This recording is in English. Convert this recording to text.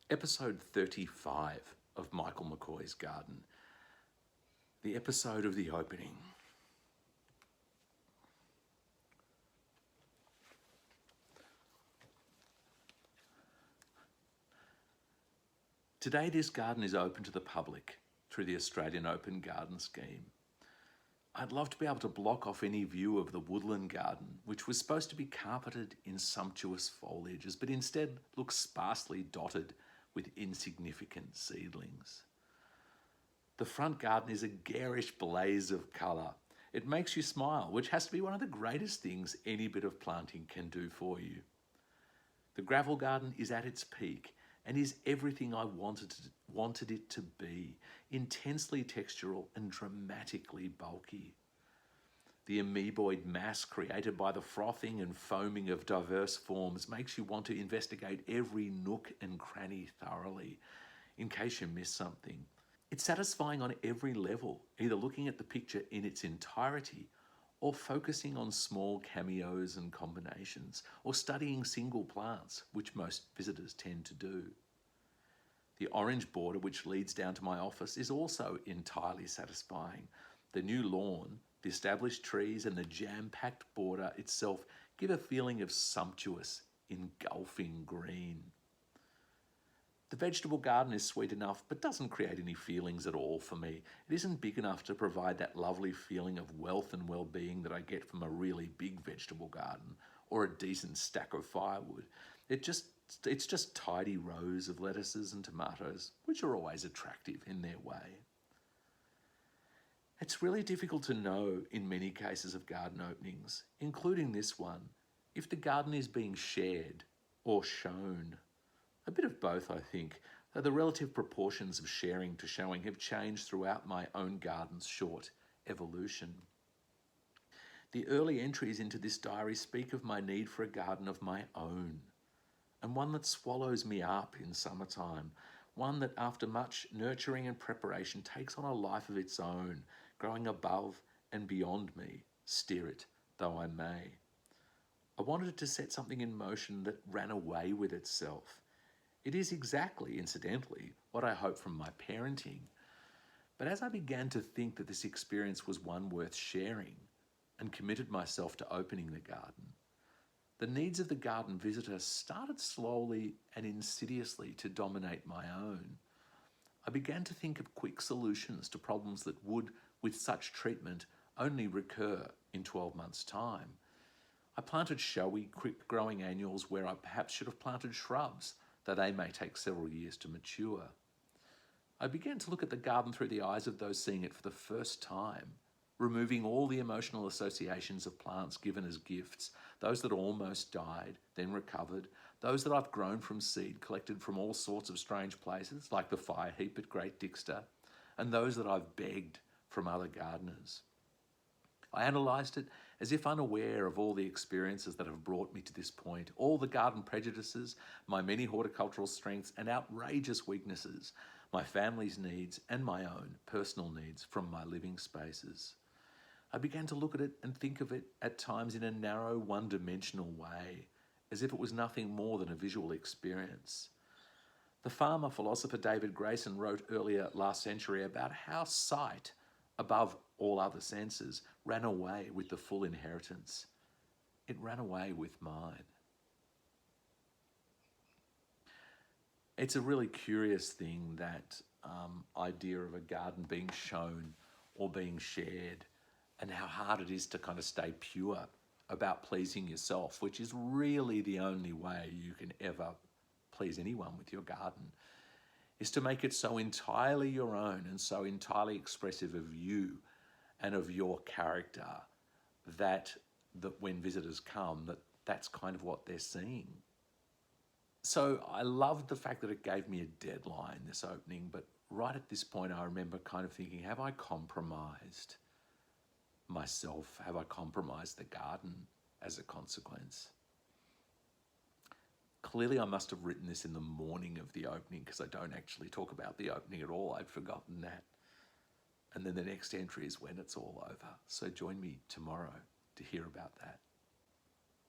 Episode 35 of Michael McCoy's Garden. The episode of the opening. Today this garden is open to the public through the Australian Open Garden Scheme. I'd love to be able to block off any view of the woodland garden, which was supposed to be carpeted in sumptuous foliages, but instead looks sparsely dotted with insignificant seedlings. The front garden is a garish blaze of colour. It makes you smile, which has to be one of the greatest things any bit of planting can do for you. The gravel garden is at its peak and is everything I wanted it to be, intensely textural and dramatically bulky. The amoeboid mass created by the frothing and foaming of diverse forms makes you want to investigate every nook and cranny thoroughly, in case you miss something. It's satisfying on every level, either looking at the picture in its entirety or focusing on small cameos and combinations, or studying single plants, which most visitors tend to do. The orange border which leads down to my office is also entirely satisfying. The new lawn, the established trees and the jam-packed border itself give a feeling of sumptuous, engulfing green. The vegetable garden is sweet enough, but doesn't create any feelings at all for me. It isn't big enough to provide that lovely feeling of wealth and well-being that I get from a really big vegetable garden or a decent stack of firewood. It's just tidy rows of lettuces and tomatoes, which are always attractive in their way. It's really difficult to know in many cases of garden openings, including this one, if the garden is being shared or shown. A bit of both, I think, though the relative proportions of sharing to showing have changed throughout my own garden's short evolution. The early entries into this diary speak of my need for a garden of my own, and one that swallows me up in summertime, one that after much nurturing and preparation takes on a life of its own, growing above and beyond me, steer it though I may. I wanted it to set something in motion that ran away with itself. It is exactly, incidentally, what I hoped from my parenting. But as I began to think that this experience was one worth sharing and committed myself to opening the garden, the needs of the garden visitor started slowly and insidiously to dominate my own. I began to think of quick solutions to problems that would, with such treatment, only recur in 12 months' time. I planted showy, quick-growing annuals where I perhaps should have planted shrubs, though they may take several years to mature. I began to look at the garden through the eyes of those seeing it for the first time, removing all the emotional associations of plants given as gifts, those that almost died, then recovered, those that I've grown from seed collected from all sorts of strange places, like the fire heap at Great Dixter, and those that I've begged from other gardeners. I analysed it as if unaware of all the experiences that have brought me to this point, all the garden prejudices, my many horticultural strengths and outrageous weaknesses, my family's needs and my own personal needs from my living spaces. I began to look at it and think of it at times in a narrow, one-dimensional way, as if it was nothing more than a visual experience. The farmer philosopher David Grayson wrote earlier last century about how sight, above all other senses, ran away with the full inheritance. It ran away with mine. It's a really curious thing, that idea of a garden being shown or being shared, and how hard it is to kind of stay pure about pleasing yourself, which is really the only way you can ever please anyone with your garden, is to make it so entirely your own and so entirely expressive of you and of your character that when visitors come, that's kind of what they're seeing. So I loved the fact that it gave me a deadline, this opening, but right at this point I remember kind of thinking, have I compromised myself? Have I compromised the garden as a consequence? Clearly I must have written this in the morning of the opening, because I don't actually talk about the opening at all. I'd forgotten that. And then the next entry is when it's all over. So join me tomorrow to hear about that.